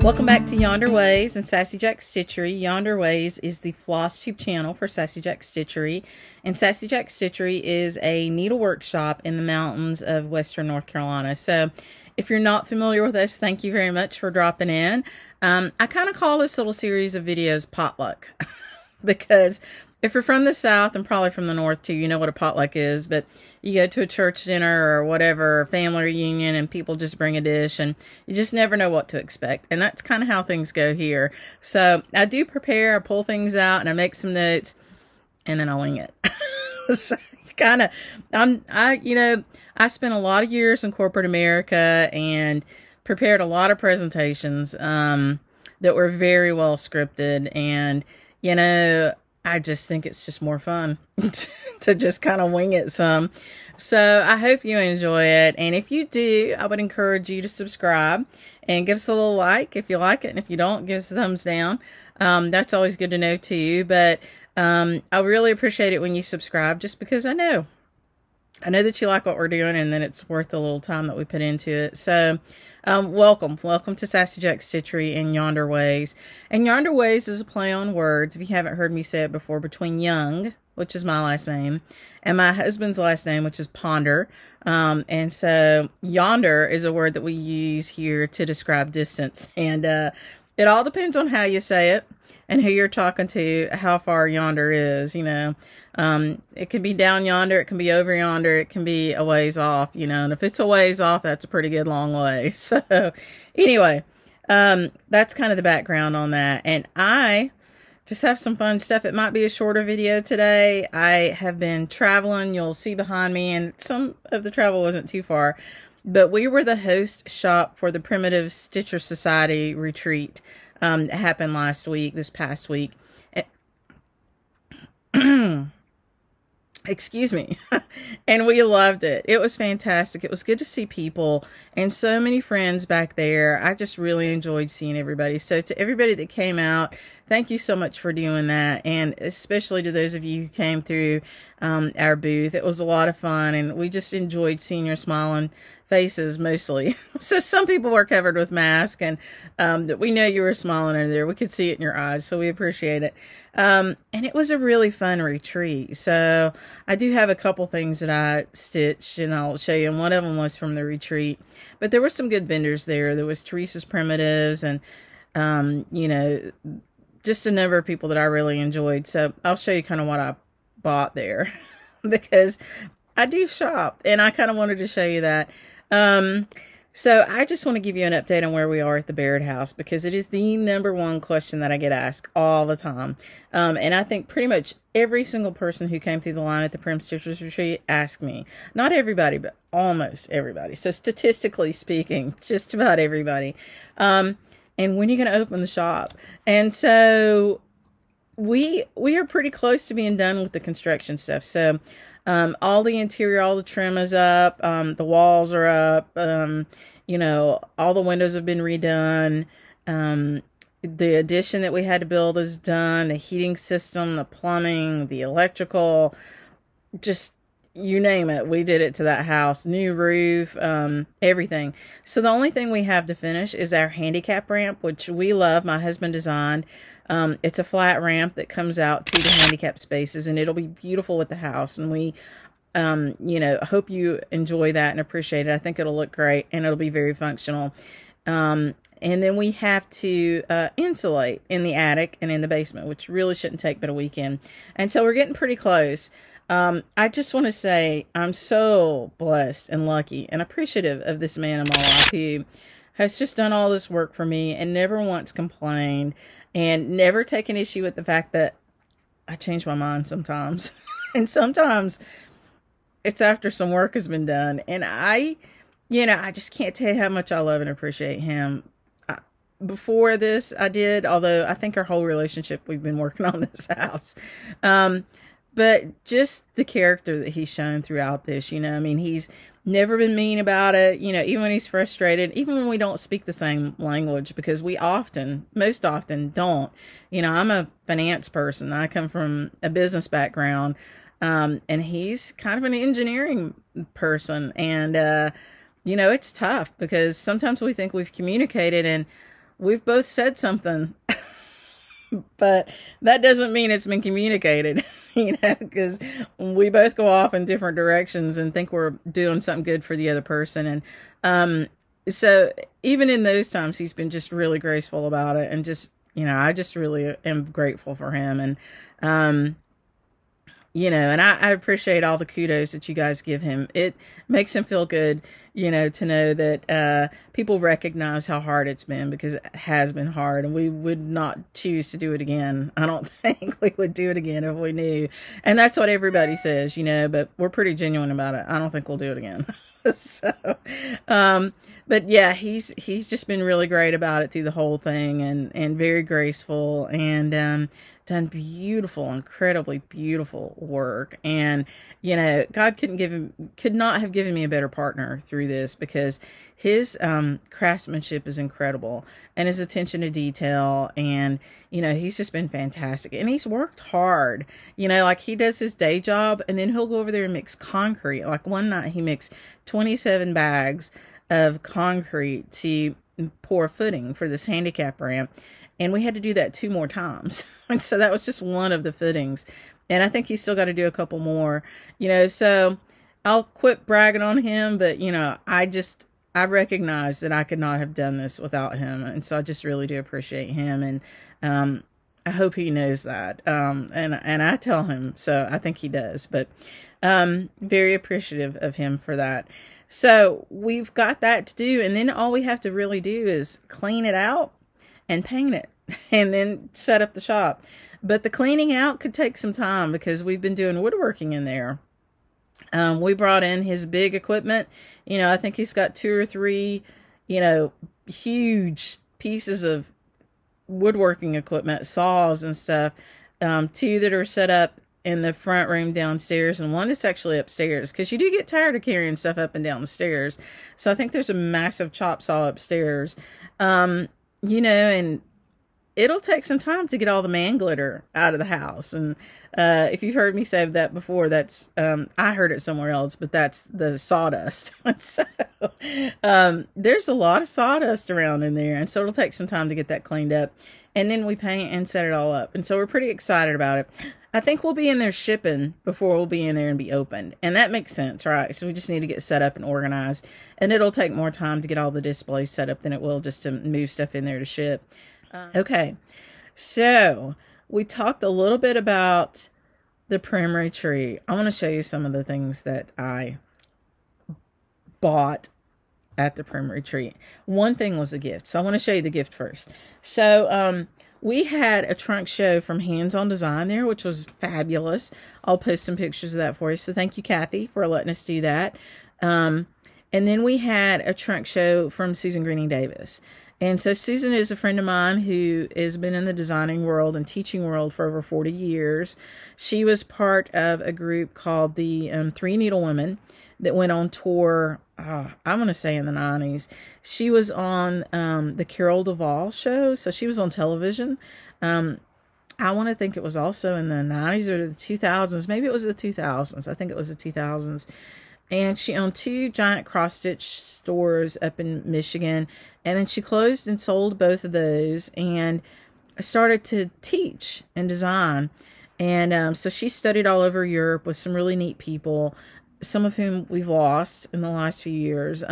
Welcome back to YonderWays and Sassy Jack Stitchery. YonderWays is the FlossTube channel for Sassy Jack Stitchery. And Sassy Jack Stitchery is a needlework shop in the mountains of Western North Carolina. So if you're not familiar with us, thank you very much for dropping in. I kind of call this little series of videos Potluck because if you're from the South and probably from the North too, you know what a potluck is, but you go to a church dinner or whatever, or family reunion, and people just bring a dish and you just never know what to expect. And that's kind of how things go here. So I do prepare, I pull things out and I make some notes and then I wing it. So I spent a lot of years in corporate America and prepared a lot of presentations that were very well scripted, and I just think it's just more fun to just kind of wing it some. So I hope you enjoy it. And if you do, I would encourage you to subscribe and give us a little like if you like it. And if you don't, give us a thumbs down. That's always good to know too. But I really appreciate it when you subscribe, just because I know that you like what we're doing, and then it's worth the little time that we put into it. So, welcome to Sassy Jack Stitchery and YonderWays. And YonderWays is a play on words, if you haven't heard me say it before, between young, which is my last name, and my husband's last name, which is Ponder. And so yonder is a word that we use here to describe distance. And it all depends on how you say it and who you're talking to, how far yonder is, it can be down yonder, it can be over yonder, it can be a ways off, and if it's a ways off, that's a pretty good long way. So anyway, that's kind of the background on that. And I just have some fun stuff. It might be a shorter video today. I have been traveling, you'll see behind me, and some of the travel wasn't too far, but we were the host shop for the Prim Stitchers Society Retreat. It happened this past week. Excuse me. And we loved it. It was fantastic. It was good to see people and so many friends back there. I just really enjoyed seeing everybody. So to everybody that came out, thank you so much for doing that. And especially to those of you who came through our booth. It was a lot of fun, and we just enjoyed seeing your smiling faces mostly. So some people were covered with masks, and we know you were smiling over there. We could see it in your eyes, so we appreciate it. And it was a really fun retreat. So I do have a couple things that I stitched, and I'll show you. And one of them was from the retreat, but there were some good vendors there. There was Teresa's Primitives, and just a number of people that I really enjoyed. So I'll show you kind of what I bought there because I do shop, and I kind of wanted to show you that. So I just want to give you an update on where we are at the Baird house, because it is the #1 question that I get asked all the time. And I think pretty much every single person who came through the line at the Prim Stitchers Retreat asked me. Not everybody, but almost everybody. So statistically speaking, just about everybody. And when are you going to open the shop? And so we are pretty close to being done with the construction stuff. So all the interior, all the trim is up, the walls are up, all the windows have been redone, the addition that we had to build is done, the heating system, the plumbing, the electrical, just you name it, we did it to that house. New roof, everything. So the only thing we have to finish is our handicap ramp, which we love. My husband designed. It's a flat ramp that comes out to the handicap spaces, and it'll be beautiful with the house. And we, hope you enjoy that and appreciate it. I think it'll look great, and it'll be very functional. And then we have to insulate in the attic and in the basement, which really shouldn't take but a weekend. And so we're getting pretty close. I just want to say I'm so blessed and lucky and appreciative of this man in my life who has just done all this work for me and never once complained and never taken issue with the fact that I change my mind sometimes. And sometimes it's after some work has been done. And I just can't tell you how much I love and appreciate him. Before this, I did, although I think our whole relationship, we've been working on this house. But just the character that he's shown throughout this, he's never been mean about it, even when he's frustrated, even when we don't speak the same language, because we most often don't. I'm a finance person. I come from a business background, and he's kind of an engineering person. And, it's tough because sometimes we think we've communicated and we've both said something, but that doesn't mean it's been communicated, you know, because we both go off in different directions and think we're doing something good for the other person. And so even in those times, he's been just really graceful about it. And just, you know, I just really am grateful for him. And, you know, and I appreciate all the kudos that you guys give him. It makes him feel good, you know, to know that people recognize how hard it's been, because it has been hard, and we would not choose to do it again. I don't think we would do it again if we knew. And that's what everybody says, you know, but we're pretty genuine about it. I don't think we'll do it again. So, but yeah, he's just been really great about it through the whole thing, and very graceful, and done beautiful, incredibly beautiful work. And, you know, God could not have given me a better partner through this, because his craftsmanship is incredible, and his attention to detail, and, you know, he's just been fantastic, and he's worked hard. You know, like, he does his day job, and then he'll go over there and mix concrete. Like, one night he mixed 27 bags of concrete to pour footing for this handicap ramp. And we had to do that 2 more times. And so that was just one of the fittings. And I think he's still got to do a couple more, you know, so I'll quit bragging on him. But, you know, I recognize that I could not have done this without him. And so I just really do appreciate him. And I hope he knows that. And I tell him, so I think he does. But very appreciative of him for that. So we've got that to do. And then all we have to really do is clean it out and paint it, and then set up the shop. But the cleaning out could take some time, because we've been doing woodworking in there. We brought in his big equipment. You know, I think he's got 2 or 3, you know, huge pieces of woodworking equipment, saws and stuff. 2 that are set up in the front room downstairs, and 1 that's actually upstairs, because you do get tired of carrying stuff up and down the stairs. So I think there's a massive chop saw upstairs. You know, and it'll take some time to get all the man glitter out of the house. And if you've heard me say that before, that's I heard it somewhere else, but that's the sawdust. So there's a lot of sawdust around in there, and so it'll take some time to get that cleaned up. And then we paint and set it all up, and so we're pretty excited about it. I think we'll be in there shipping before we'll be in there and be opened. And that makes sense, right? So we just need to get set up and organized. And it'll take more time to get all the displays set up than it will just to move stuff in there to ship. Okay, so we talked a little bit about the Prim Retreat. I want to show you some of the things that I bought at the Prim Retreat. One thing was a gift, so I want to show you the gift first. So, we had a trunk show from Hands On Design there, which was fabulous. I'll post some pictures of that for you. So thank you, Kathy, for letting us do that. And then we had a trunk show from Susan Greene Davis. And so Susan is a friend of mine who has been in the designing world and teaching world for over 40 years. She was part of a group called the 3 Needle Women that went on tour, I want to say in the 90s. She was on the Carol Duvall show, so she was on television. I want to think it was also in the 90s or the 2000s. Maybe it was the 2000s. I think it was the 2000s. And she owned 2 giant cross-stitch stores up in Michigan. And then she closed and sold both of those and started to teach and design. And so she studied all over Europe with some really neat people, some of whom we've lost in the last few years.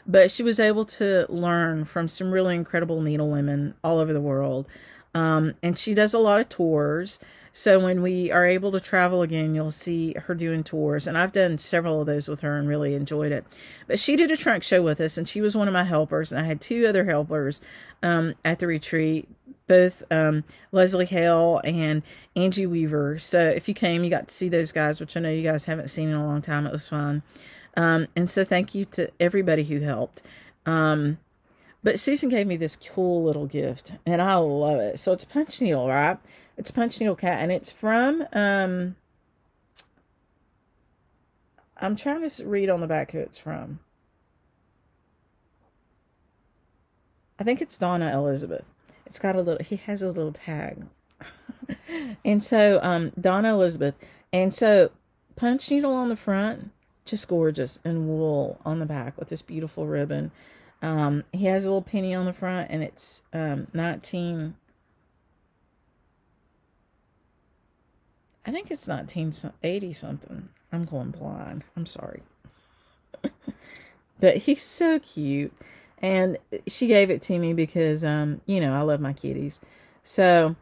But she was able to learn from some really incredible needle women all over the world. And she does a lot of tours. So when we are able to travel again, you'll see her doing tours. And I've done several of those with her and really enjoyed it. But she did a trunk show with us, and she was one of my helpers. And I had 2 other helpers at the retreat, both Leslie Hale and Angie Weaver. So if you came, you got to see those guys, which I know you guys haven't seen in a long time. It was fun. And so thank you to everybody who helped. But Susan gave me this cool little gift, and I love it. So it's punch needle, right? It's punch needle cat, and it's from, I'm trying to read on the back who it's from. I think it's Donna Elizabeth. It's got a little, he has a little tag. And so, Donna Elizabeth. And so, punch needle on the front, just gorgeous, and wool on the back with this beautiful ribbon. He has a little penny on the front, and it's 1980 something. I'm going blind. I'm sorry. But he's so cute. And she gave it to me because, you know, I love my kitties. So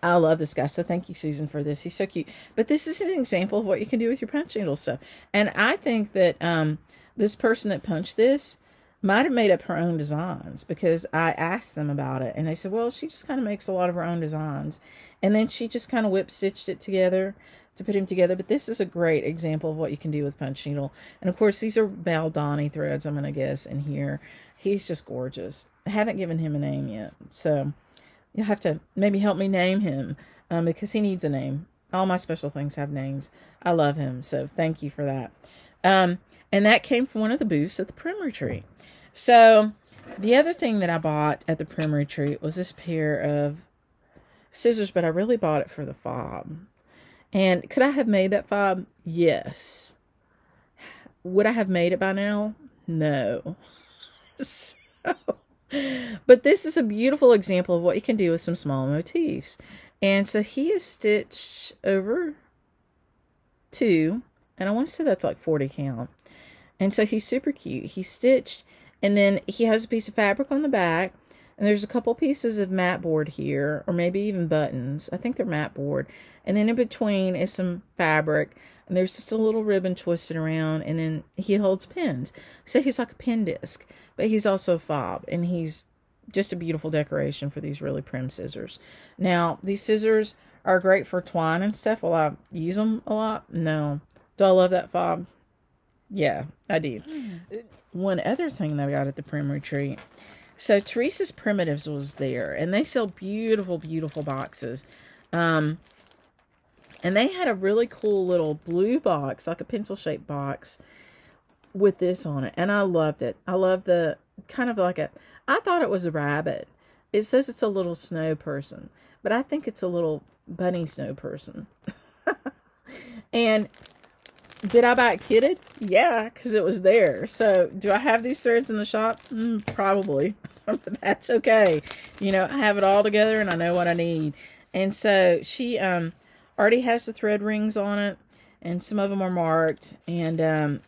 I love this guy. So thank you, Susan, for this. He's so cute. But this is an example of what you can do with your punch needle stuff. And I think that this person that punched this might have made up her own designs, because I asked them about it. And they said, well, she just kind of makes a lot of her own designs. And then she just kind of whip stitched it together to put him together. But this is a great example of what you can do with punch needle. And of course, these are Valdani threads, I'm going to guess, in here. He's just gorgeous. I haven't given him a name yet. So you'll have to maybe help me name him, because he needs a name. All my special things have names. I love him. So thank you for that. And that came from one of the booths at the Prim Retreat. So the other thing that I bought at the Prim Retreat was this pair of scissors, but I really bought it for the fob. And could I have made that fob? Yes. Would I have made it by now? No. But this is a beautiful example of what you can do with some small motifs. And so he is stitched over 2, and I want to say that's like 40 count. And so he's super cute. He's stitched, and then he has a piece of fabric on the back, and there's a couple pieces of mat board here, or maybe even buttons. I think they're mat board. And then in between is some fabric, and there's just a little ribbon twisted around, and then he holds pins. So he's like a pin disc, but he's also a fob, and he's just a beautiful decoration for these really prim scissors. Now, these scissors are great for twine and stuff. Will I use them a lot? No. Do I love that fob? Yeah, I do. One other thing that I got at the Prim Retreat. So Teresa's Primitives was there, and they sell beautiful, beautiful boxes. And they had a really cool little blue box, like a pencil-shaped box, with this on it. And I loved it. I love the kind of like I thought it was a rabbit. It says it's a little snow person, but I think it's a little bunny snow person. And did I buy it kitted? Yeah, because it was there. So do I have these threads in the shop? Probably. That's okay. You know, I have it all together and I know what I need. And so she already has the thread rings on it, and some of them are marked. And,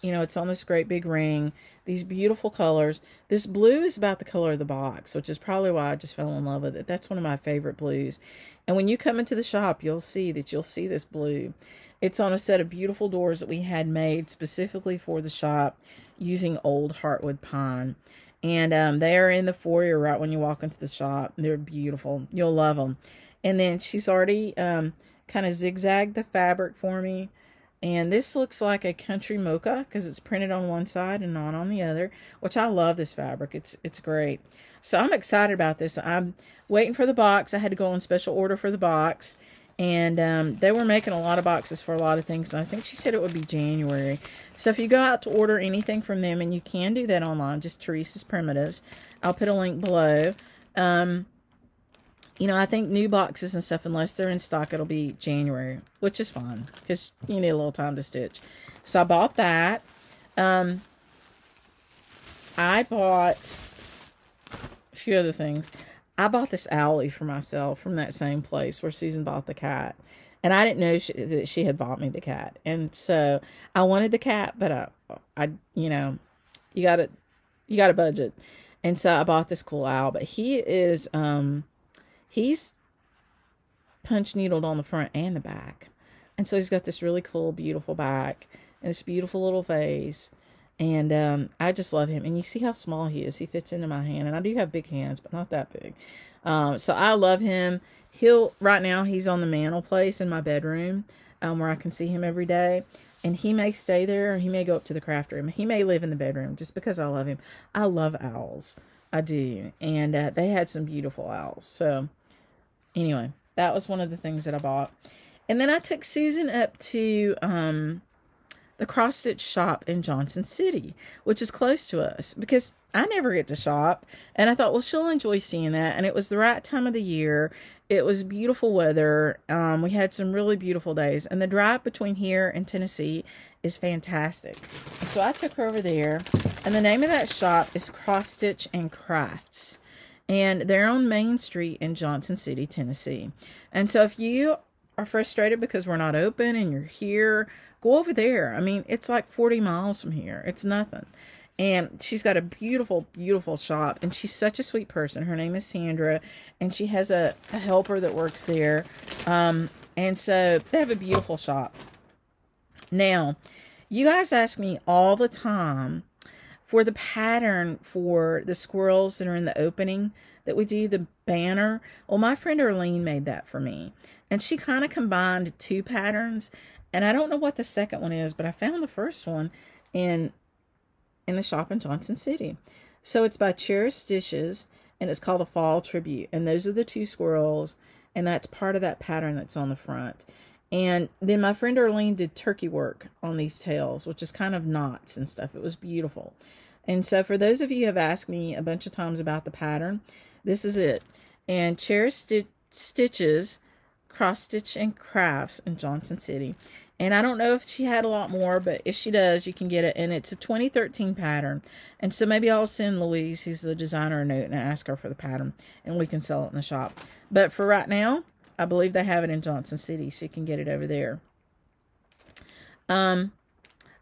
you know, it's on this great big ring. These beautiful colors. This blue is about the color of the box, which is probably why I just fell in love with it. That's one of my favorite blues. And when you come into the shop, you'll see this blue. It's on a set of beautiful doors that we had made specifically for the shop using old heartwood pine. And they are in the foyer right when you walk into the shop. They're beautiful. You'll love them. And then she's already kind of zigzagged the fabric for me. And this looks like a country mocha because it's printed on one side and not on the other, which I love this fabric. It's great. So I'm excited about this. I'm waiting for the box. I had to go on special order for the box. And they were making a lot of boxes for a lot of things. And I think she said it would be January. So if you go out to order anything from them, and you can do that online, just Teresa's Primitives. I'll put a link below. You know, I think new boxes and stuff, unless they're in stock, it'll be January, which is fine because you need a little time to stitch. So I bought that. I bought a few other things. I bought this owlie for myself from that same place where Susan bought the cat. And I didn't know that she had bought me the cat. And so I wanted the cat, but I you know, you got to budget. And so I bought this cool owl, but he is, he's punch needled on the front and the back. And so he's got this really cool, beautiful back and this beautiful little face. And I just love him. And you see how small he is. He fits into my hand. And I do have big hands, but not that big. So I love him. Right now, he's on the mantel place in my bedroom where I can see him every day. And he may stay there, or he may go up to the craft room. He may live in the bedroom just because I love him. I love owls. I do. And they had some beautiful owls. So anyway, that was one of the things that I bought. And then I took Susan up to the cross stitch shop in Johnson City, which is close to us, because I never get to shop. And I thought, well, she'll enjoy seeing that. And it was the right time of the year. It was beautiful weather. We had some really beautiful days, and the drive between here and Tennessee is fantastic. And so I took her over there, and the name of that shop is Cross Stitch and Crafts, and they're on Main Street in Johnson City, Tennessee. And so if you are frustrated because we're not open and you're here, go over there. I mean, it's like 40 miles from here. It's nothing. And she's got a beautiful, beautiful shop. And she's such a sweet person. Her name is Sandra. And she has a helper that works there. And so they have a beautiful shop. Now, you guys ask me all the time for the pattern for the squirrels that are in the opening that we do, the banner. Well, my friend Arlene made that for me. And she kind of combined two patterns. And I don't know what the second one is, but I found the first one in the shop in Johnson City. So it's by Cherry Stitches, and it's called a Fall Tribute. And those are the two squirrels, and that's part of that pattern that's on the front. And then my friend Arlene did turkey work on these tails, which is kind of knots and stuff. It was beautiful. And so for those of you who have asked me a bunch of times about the pattern, this is it. And Cherry Stitches, Cross Stitch and Crafts in Johnson City. And I don't know if she had a lot more, but if she does, you can get it. And it's a 2013 pattern. And so maybe I'll send Louise, who's the designer, a note and ask her for the pattern. And we can sell it in the shop. But for right now, I believe they have it in Johnson City, so you can get it over there. I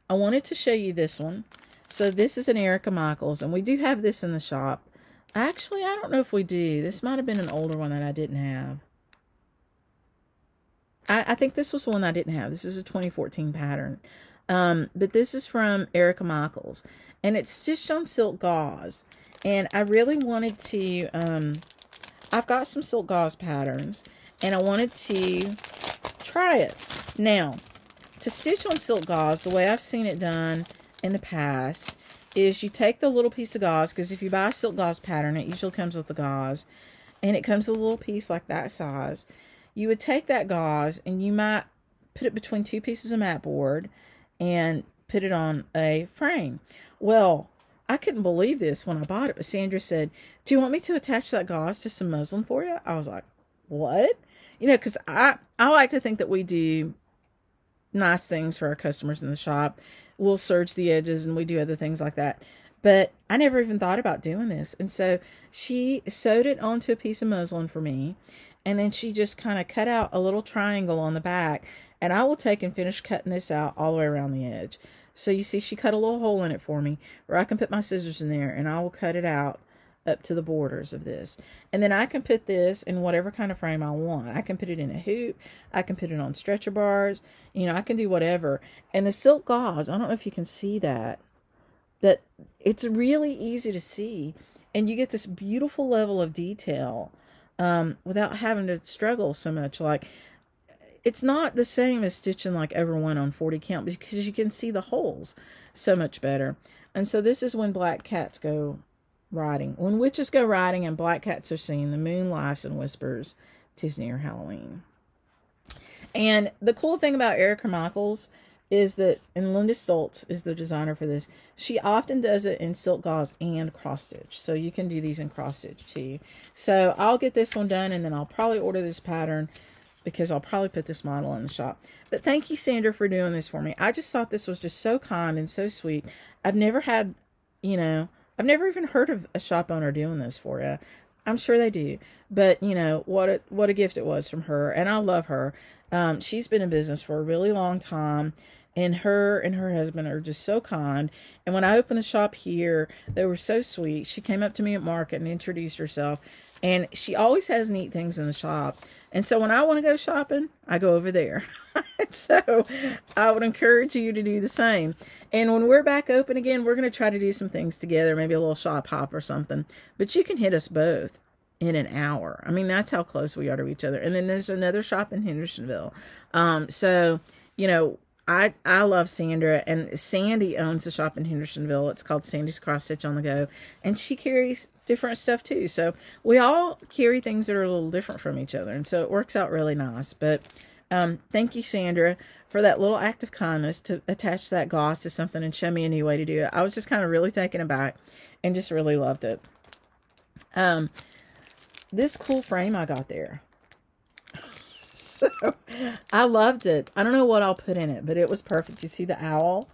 wanted to show you this one. So this is an Erica Michaels, and we do have this in the shop. Actually, I don't know if we do. This might have been an older one that I didn't have. I think this was one I didn't have. This is a 2014 pattern. But this is from Erica Michaels. And it's stitched on silk gauze. And I really wanted to... I've got some silk gauze patterns. And I wanted to try it. Now, to stitch on silk gauze, the way I've seen it done in the past is you take the little piece of gauze. Because if you buy a silk gauze pattern, it usually comes with the gauze. And it comes with a little piece like that size. You would take that gauze and you might put it between two pieces of mat board and put it on a frame. Well, I couldn't believe this when I bought it, but Sandra said, "Do you want me to attach that gauze to some muslin for you?" I was like, "What?" You know, because I like to think that we do nice things for our customers in the shop. We'll serge the edges and we do other things like that. But I never even thought about doing this. And so she sewed it onto a piece of muslin for me. And then she just kind of cut out a little triangle on the back. And I will take and finish cutting this out all the way around the edge. So you see she cut a little hole in it for me where I can put my scissors in there. And I will cut it out up to the borders of this. And then I can put this in whatever kind of frame I want. I can put it in a hoop. I can put it on stretcher bars. You know, I can do whatever. And the silk gauze, I don't know if you can see that. But it's really easy to see. And you get this beautiful level of detail. Without having to struggle so much. Like, it's not the same as stitching like over 1 on 40 count because you can see the holes so much better. And so this is when black cats go riding. When witches go riding and black cats are seen, the moon laughs and whispers, 'tis near Halloween. And the cool thing about Erica Michaels is that, and Linda Stoltz is the designer for this, she often does it in silk gauze and cross stitch. So you can do these in cross stitch too. So I'll get this one done and then I'll probably order this pattern because I'll probably put this model in the shop. But thank you, Sandra, for doing this for me. I just thought this was just so kind and so sweet. I've never had, you know, I've never even heard of a shop owner doing this for you. I'm sure they do. But, you know, what a gift it was from her. And I love her. She's been in business for a really long time. And her husband are just so kind. And when I opened the shop here, they were so sweet. She came up to me at market and introduced herself. And she always has neat things in the shop. And so when I want to go shopping, I go over there. So I would encourage you to do the same. And when we're back open again, we're going to try to do some things together. Maybe a little shop hop or something. But you can hit us both in an hour. I mean, that's how close we are to each other. And then there's another shop in Hendersonville. So, you know, I love Sandra, and Sandy owns a shop in Hendersonville. It's called Sandy's Cross Stitch on the Go, and she carries different stuff too. So we all carry things that are a little different from each other, and so it works out really nice. But thank you, Sandra, for that little act of kindness to attach that gauze to something and show me a new way to do it. I was just kind of really taken aback and just really loved it. This cool frame I got there. So I loved it. I don't know what I'll put in it, but it was perfect. You see the owl?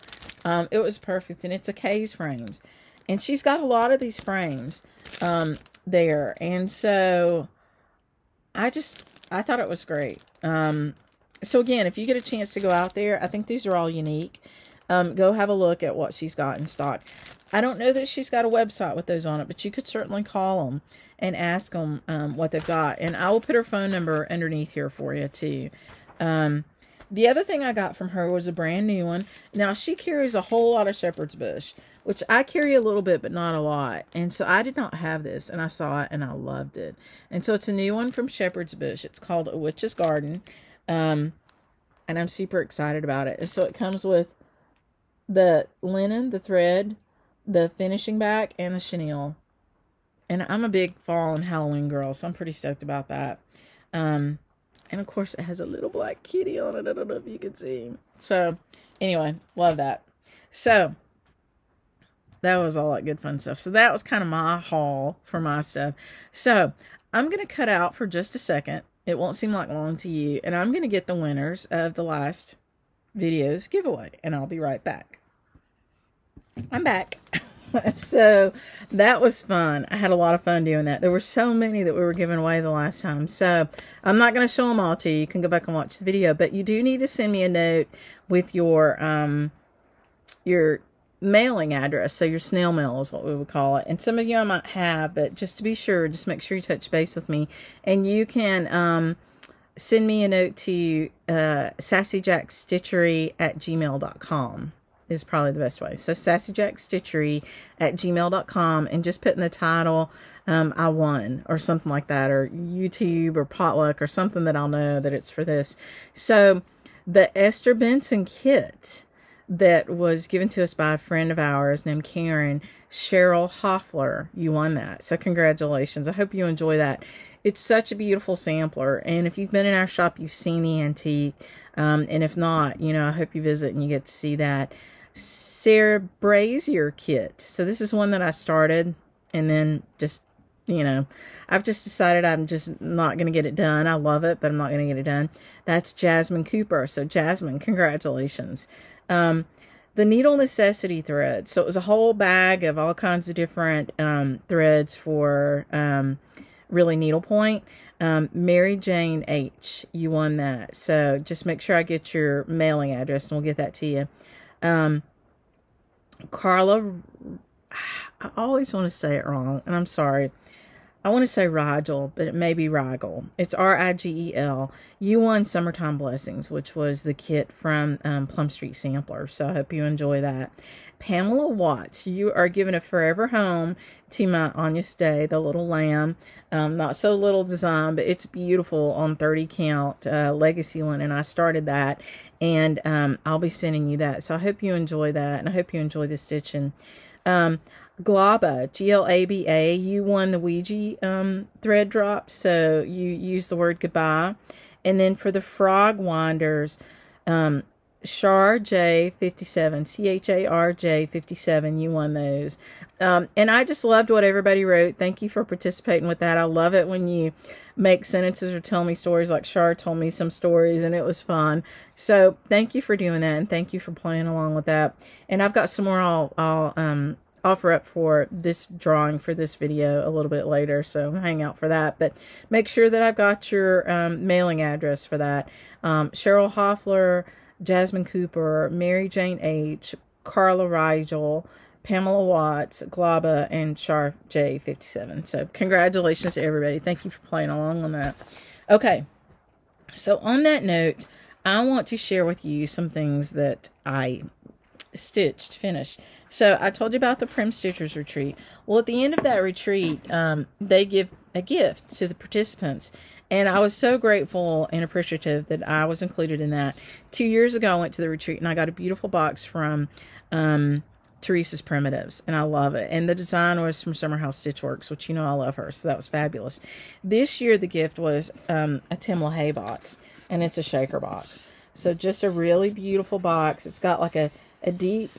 It was perfect, and it's a K's frames. And she's got a lot of these frames there. And so I thought it was great. So again, if you get a chance to go out there, I think these are all unique. Go have a look at what she's got in stock. I don't know that she's got a website with those on it, but you could certainly call them and ask them what they've got. And I will put her phone number underneath here for you too. The other thing I got from her was a brand new one. Now, she carries a whole lot of shepherd's bush, which I carry a little bit, but not a lot. And so I did not have this, and I saw it, and I loved it. And so it's a new one from Shepherd's Bush. It's called A Witch's Garden. And I'm super excited about it. And so it comes with the linen, the thread, the finishing back, and the chenille. And I'm a big fall and Halloween girl, so I'm pretty stoked about that. And of course, it has a little black kitty on it. I don't know if you can see. So, anyway, love that. So, that was all that good fun stuff. So, that was kind of my haul for my stuff. So, I'm going to cut out for just a second. It won't seem like long to you. And I'm going to get the winners of the last video's giveaway. And I'll be right back. I'm back. So that was fun. I had a lot of fun doing that. There were so many that we were giving away the last time. So I'm not going to show them all to you. You can go back and watch the video. But you do need to send me a note with your mailing address. So your snail mail is what we would call it. And some of you I might have, but just to be sure, just make sure you touch base with me. And you can send me a note to sassyjackstitchery@gmail.com. is probably the best way. So sassyjackstitchery@gmail.com, and just put in the title, I won, or something like that, or YouTube or Potluck or something that I'll know that it's for this. So the Esther Benson kit that was given to us by a friend of ours named Karen, Cheryl Hoffler, you won that. So congratulations. I hope you enjoy that. It's such a beautiful sampler. And if you've been in our shop, you've seen the antique. And if not, you know, I hope you visit and you get to see that. Sarah Brazier kit. So this is one that I started and then just, you know, I've just decided I'm just not going to get it done. I love it, but I'm not going to get it done. That's Jasmine Cooper. So Jasmine, congratulations. The Needle Necessity thread. So it was a whole bag of all kinds of different threads for really needlepoint. Mary Jane H. You won that. So just make sure I get your mailing address and we'll get that to you. Carla, I always want to say it wrong, and I'm sorry. I want to say Rigel, but it may be Rigel. It's R-I-G-E-L. You won Summertime Blessings, which was the kit from Plum Street Sampler. So I hope you enjoy that. Pamela Watts, you are giving a forever home to my Agnus Dei, the little lamb. Not so little design, but it's beautiful on 30 count legacy linen. I started that, and I'll be sending you that. So I hope you enjoy that, and I hope you enjoy the stitching. Glaba, G-L-A-B-A, you won the Ouija thread drop, so you use the word goodbye. And then for the Frog Winders, Char J 57, C-H-A-R-J 57, you won those. And I just loved what everybody wrote. Thank you for participating with that. I love it when you make sentences or tell me stories, like Char told me some stories, and it was fun. So thank you for doing that, and thank you for playing along with that. And I've got some more I'll offer up for this drawing for this video a little bit later, so hang out for that. But make sure that I've got your mailing address for that. Cheryl Hoffler, Jasmine Cooper, Mary Jane H., Carla Rigel, Pamela Watts, Glaba, and Char J 57. So congratulations to everybody. Thank you for playing along on that. Okay, so on that note, I want to share with you some things that I finished. So I told you about the Prim Stitchers Retreat. Well, at the end of that retreat, they give a gift to the participants. And I was so grateful and appreciative that I was included in that. 2 years ago, I went to the retreat, and I got a beautiful box from Teresa's Primitives, and I love it. And the design was from Summer House Stitchworks, which you know I love her, so that was fabulous. This year, the gift was a Tim LaHaye box, and it's a shaker box. So just a really beautiful box. It's got like a deep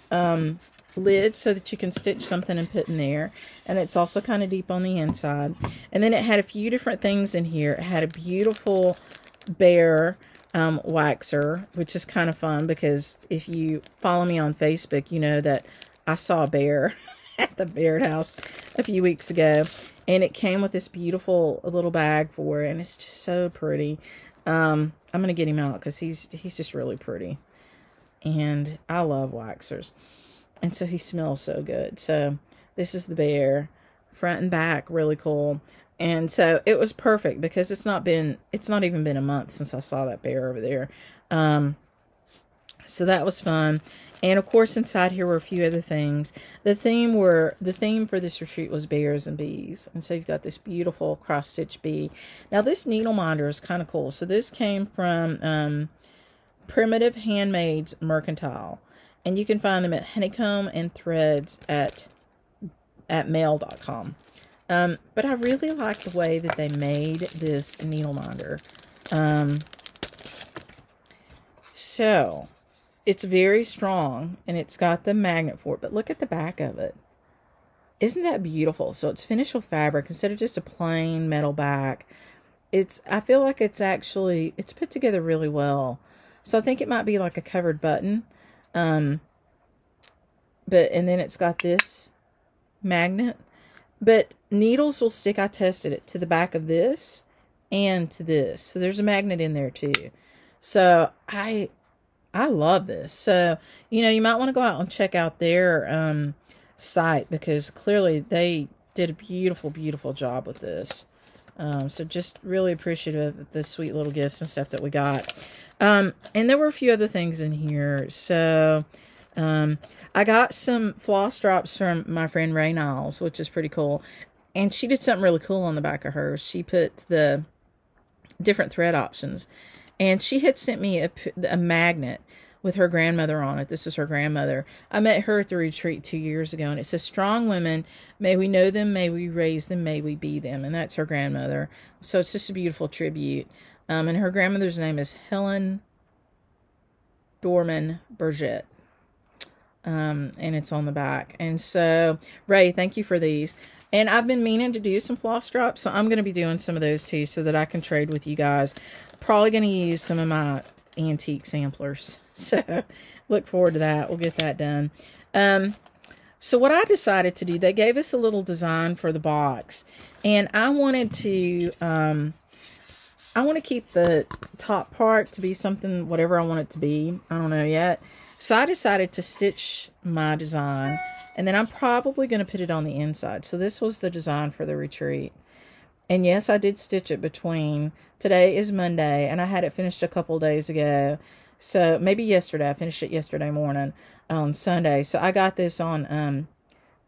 lid so that you can stitch something and put in there, and it's also kind of deep on the inside. And then it had a few different things in here. It had a beautiful bear waxer, which is kind of fun because if you follow me on Facebook, you know that I saw a bear at the bear house a few weeks ago, and it came with this beautiful little bag for it, and it's just so pretty. I'm gonna get him out because he's just really pretty, and I love waxers, and so he smells so good. So this is the bear, front and back, really cool. And so it was perfect because it's not even been a month since I saw that bear over there. So that was fun. And of course, inside here were a few other things. The theme for this retreat was bears and bees. And so you've got this beautiful cross stitch bee. Now this needle minder is kind of cool. So this came from Primitive Handmaids Mercantile. And you can find them at Honeycomb and Threads at mail.com. But I really like the way that they made this needle minder. So it's very strong, and it's got the magnet for it, but look at the back of it. Isn't that beautiful? So it's finished with fabric instead of just a plain metal back. I feel like it's put together really well. So I think it might be like a covered button. And then it's got this magnet. But needles will stick, I tested it, to the back of this and to this. So there's a magnet in there too. So I love this. So, you might want to go out and check out their site because clearly they did a beautiful, beautiful job with this. So just really appreciative of the sweet little gifts and stuff that we got. And there were a few other things in here. So I got some floss drops from my friend Ray Niles, which is pretty cool. And she did something really cool on the back of hers. She put the different thread options. And she had sent me a magnet with her grandmother on it. This is her grandmother. I met her at the retreat 2 years ago. And it says, "Strong women, may we know them, may we raise them, may we be them." And that's her grandmother. So it's just a beautiful tribute. And her grandmother's name is Helen Dorman Burgett. And it's on the back. And so, Ray, thank you for these. And I've been meaning to do some floss drops, so I'm going to be doing some of those too so that I can trade with you guys. Probably going to use some of my antique samplers. So, look forward to that. We'll get that done. So what I decided to do, they gave us a little design for the box. And I wanted to... I want to keep the top part to be something, whatever I want it to be. I don't know yet. So I decided to stitch my design, and then I'm probably going to put it on the inside. So this was the design for the retreat. And yes, I did stitch it between, today is Monday, and I had it finished a couple days ago. So maybe yesterday, I finished it yesterday morning on Sunday. So I got this on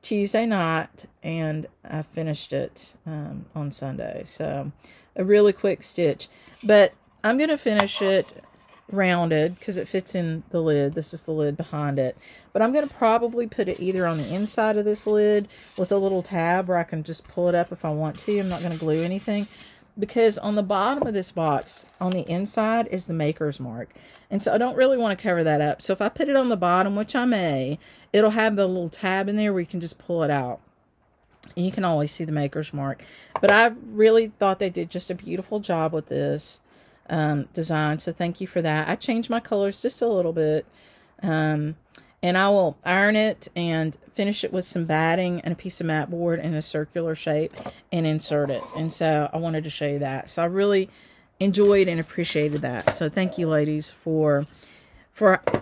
Tuesday night, and I finished it on Sunday. So a really quick stitch. But I'm going to finish it rounded because it fits in the lid. This is the lid behind it. But I'm going to probably put it either on the inside of this lid with a little tab where I can just pull it up if I want to. I'm not going to glue anything. Because on the bottom of this box, on the inside, is the maker's mark. And so I don't really want to cover that up. So if I put it on the bottom, which I may, it'll have the little tab in there where you can just pull it out. And you can always see the maker's mark. But I really thought they did just a beautiful job with this design. So thank you for that. I changed my colors just a little bit. And I will iron it and finish it with some batting and a piece of mat board in a circular shape and insert it. And so I wanted to show you that. So I really enjoyed and appreciated that. So thank you, ladies, for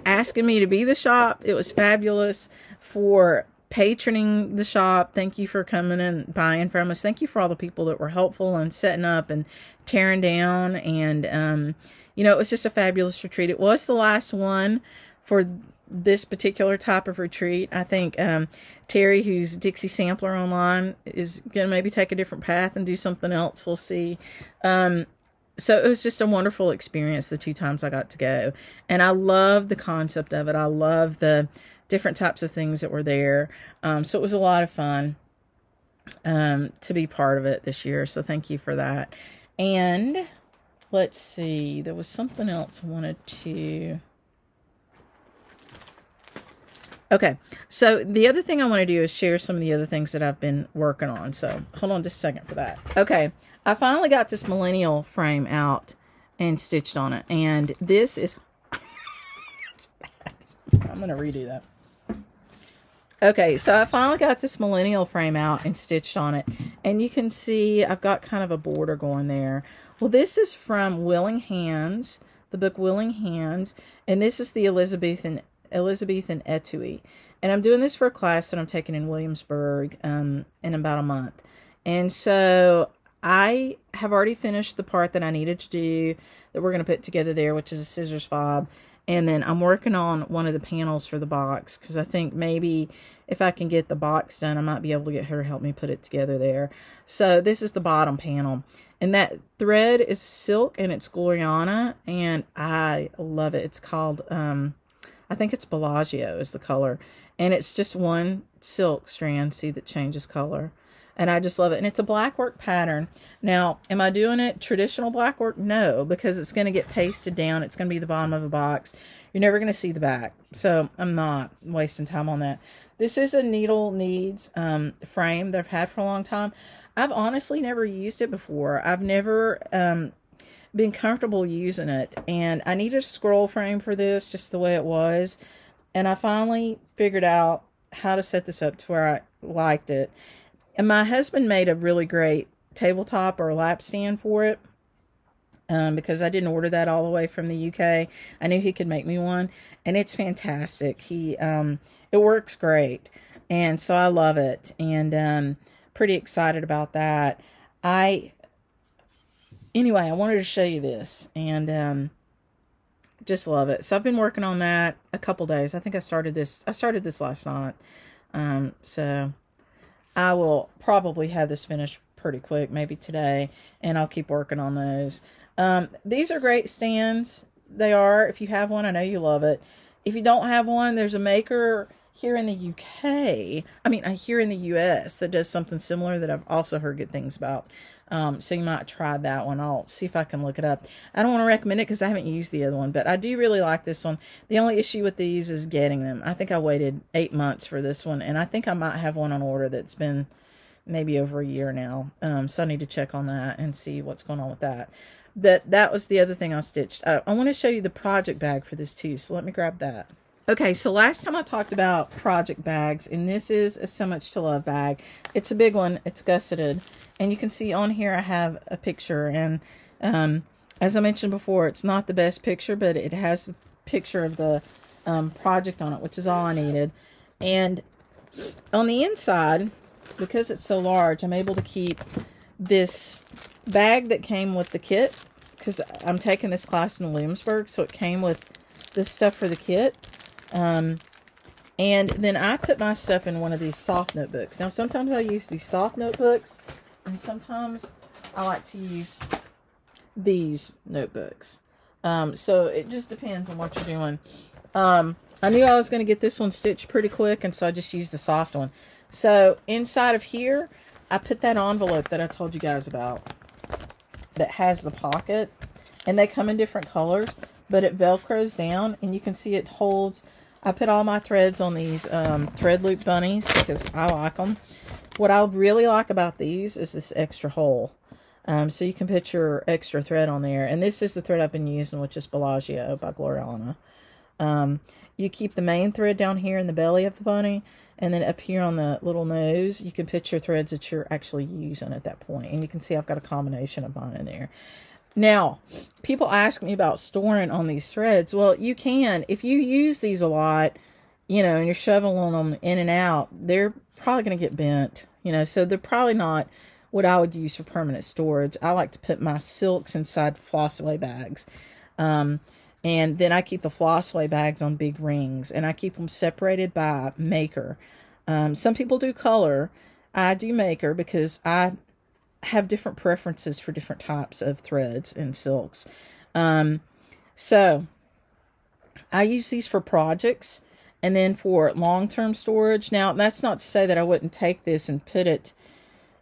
asking me to be the shop. It was fabulous. For patroning the shop, thank you for coming and buying from us. Thank you for all the people that were helpful and setting up and tearing down. And, it was just a fabulous retreat. It was the last one for this particular type of retreat. I think Terry, who's Dixie Sampler online, is going to maybe take a different path and do something else. We'll see. So it was just a wonderful experience the 2 times I got to go. And I love the concept of it. I love the different types of things that were there. So it was a lot of fun to be part of it this year. So thank you for that. And let's see. There was something else I wanted to... Okay, so the other thing I want to do is share some of the other things that I've been working on. So hold on just a second for that. Okay, I finally got this Millennial Frame out and stitched on it. And this is, it's bad. I'm going to redo that. Okay, so I finally got this Millennial Frame out and stitched on it. And you can see I've got kind of a border going there. Well, this is from Willing Hands, the book Willing Hands. And this is the Elizabethan Etui. And I'm doing this for a class that I'm taking in Williamsburg in about a month. And so I have already finished the part that I needed to do that we're going to put together there, which is a scissors fob. And then I'm working on one of the panels for the box, because I think maybe if I can get the box done, I might be able to get her to help me put it together there. So this is the bottom panel. And that thread is silk, and it's Gloriana, and I love it. It's called, I think it's Bellagio is the color. And it's just one silk strand, see, that changes color. And I just love it. And it's a black work pattern. Now, am I doing it traditional black work? No, because it's going to get pasted down. It's going to be the bottom of a box. You're never going to see the back. So I'm not wasting time on that. This is a Needle Needs frame that I've had for a long time. I've honestly never used it before. I've never been comfortable using it. And I needed a scroll frame for this, just the way it was. And I finally figured out how to set this up to where I liked it. And my husband made a really great tabletop or lap stand for it, because I didn't order that all the way from the UK. I knew he could make me one, and it's fantastic. It works great, and so I love it, and pretty excited about that. Anyway, I wanted to show you this, and just love it. So I've been working on that a couple days. I think I started this last night, so I will probably have this finished pretty quick, maybe today, and I'll keep working on those. These are great stands. They are. If you have one, I know you love it. If you don't have one, there's a maker here in the UK, here in the US, that does something similar that I've also heard good things about. So you might try that one. I'll see if I can look it up. I don't want to recommend it because I haven't used the other one, but I do really like this one. The only issue with these is getting them. I think I waited 8 months for this one, and I think I might have one on order that's been maybe over a year now. So I need to check on that and see what's going on with that. That was the other thing I stitched. I want to show you the project bag for this too, so let me grab that. Okay, so last time I talked about project bags, and this is a So Much to Love bag. It's a big one. It's gusseted. And you can see on here I have a picture. And as I mentioned before, it's not the best picture, but it has the picture of the project on it, which is all I needed. And on the inside, because it's so large, I'm able to keep this bag that came with the kit, because I'm taking this class in Williamsburg, so it came with this stuff for the kit. And then I put my stuff in one of these soft notebooks. Now, sometimes I use these soft notebooks, and sometimes I like to use these notebooks. So it just depends on what you're doing. I knew I was going to get this one stitched pretty quick, and so I just used the soft one. So inside of here, I put that envelope that I told you guys about that has the pocket, and they come in different colors, but it velcros down, and you can see it holds. I put all my threads on these thread loop bunnies because I like them. What I really like about these is this extra hole. So you can put your extra thread on there. And this is the thread I've been using, which is Bellagio by Gloriana. You keep the main thread down here in the belly of the bunny, and then up here on the little nose, you can put your threads that you're actually using at that point. And you can see I've got a combination of mine in there. Now, people ask me about storing on these threads. Well, you can. If you use these a lot, and you're shoveling them in and out, they're probably going to get bent, so they're probably not what I would use for permanent storage. I like to put my silks inside floss away bags. And then I keep the floss away bags on big rings, and I keep them separated by maker. Some people do color. I do maker because I have different preferences for different types of threads and silks. So I use these for projects and then for long-term storage. Now, that's not to say that I wouldn't take this and put it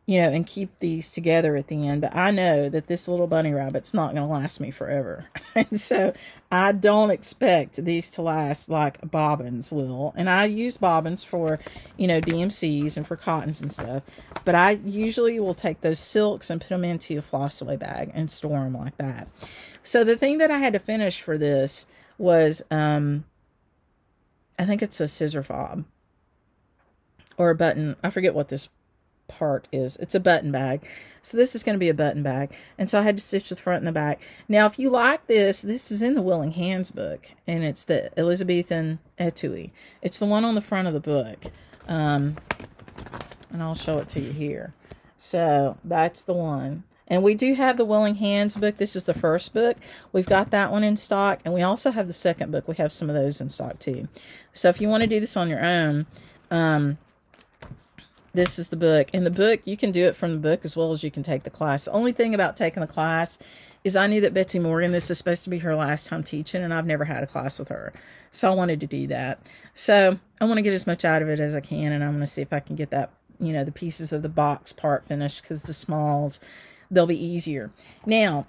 you know, and keep these together at the end. But I know that this little bunny rabbit's not going to last me forever. And so I don't expect these to last like bobbins will. And I use bobbins for, you know, DMCs and for cottons and stuff. But I usually will take those silks and put them into a floss away bag and store them like that. So the thing that I had to finish for this was, I think it's a scissor fob or a button. I forget what this part is. It's a button bag. So this is going to be a button bag. And so I had to stitch the front and the back. Now, if you like this is in the Willing Hands book. And it's the Elizabethan Etui. It's the one on the front of the book. And I'll show it to you here. So that's the one. And we do have the Willing Hands book. This is the first book. We've got that one in stock. And we also have the second book. We have some of those in stock too. So if you want to do this on your own, this is the book. And the book, you can do it from the book as well as you can take the class. The only thing about taking the class is I knew that Betsy Morgan, this is supposed to be her last time teaching, and I've never had a class with her. So I wanted to do that. So I want to get as much out of it as I can, and I'm going to see if I can get that, you know, the pieces of the box part finished, because the smalls, they'll be easier. Now,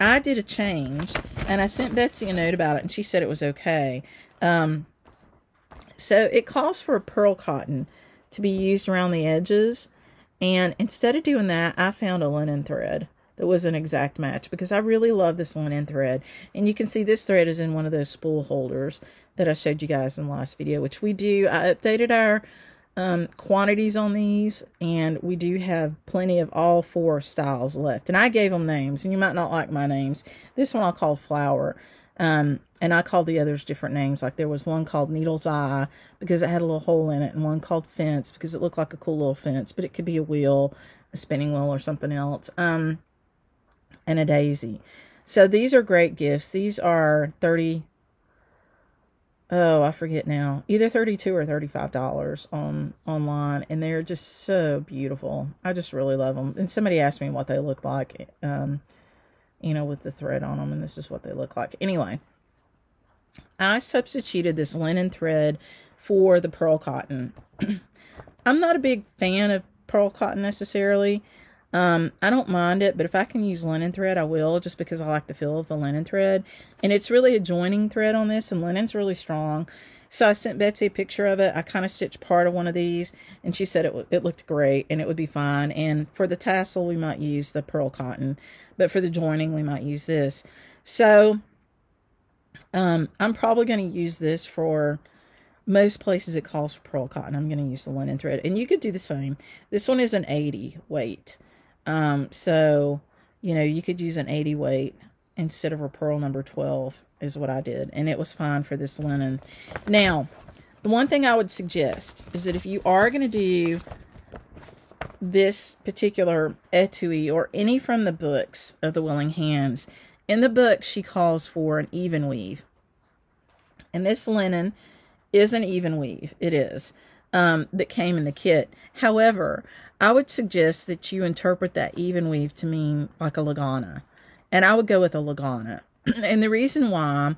I did a change, and I sent Betsy a note about it, and she said it was okay. So it calls for a pearl cotton to be used around the edges, and instead of doing that, I found a linen thread that was an exact match, because I really love this linen thread. And you can see this thread is in one of those spool holders that I showed you guys in the last video, which we do. I updated our quantities on these, and we do have plenty of all 4 styles left. And I gave them names, and you might not like my names. This one I'll call Flower. And I called the others different names. Like there was one called Needle's Eye because it had a little hole in it, and one called Fence because it looked like a cool little fence, but it could be a wheel, a spinning wheel, or something else. And a daisy. So these are great gifts. These are I forget now, either $32 or $35 online, and they're just so beautiful. I just really love them. And somebody asked me what they look like, you know, with the thread on them, and this is what they look like. Anyway, I substituted this linen thread for the pearl cotton. I'm not a big fan of pearl cotton necessarily. I don't mind it, but if I can use linen thread, I will, just because I like the feel of the linen thread. And it's really a joining thread on this, and linen's really strong. So I sent Betsy a picture of it. I kind of stitched part of one of these, and she said it looked great, and it would be fine. And for the tassel, we might use the pearl cotton, but for the joining, we might use this. So I'm probably going to use this for most places it calls for pearl cotton. I'm going to use the linen thread, and you could do the same. This one is an 80 weight. So, you know, you could use an 80 weight instead of a pearl number 12 is what I did. And it was fine for this linen. Now, the one thing I would suggest is that if you are going to do this particular etui or any from the books of the Willing Hands, in the book, she calls for an even weave. And this linen is an even weave. It is. That came in the kit. However, I would suggest that you interpret that even weave to mean like a Lagana. And I would go with a Lagana. And the reason why,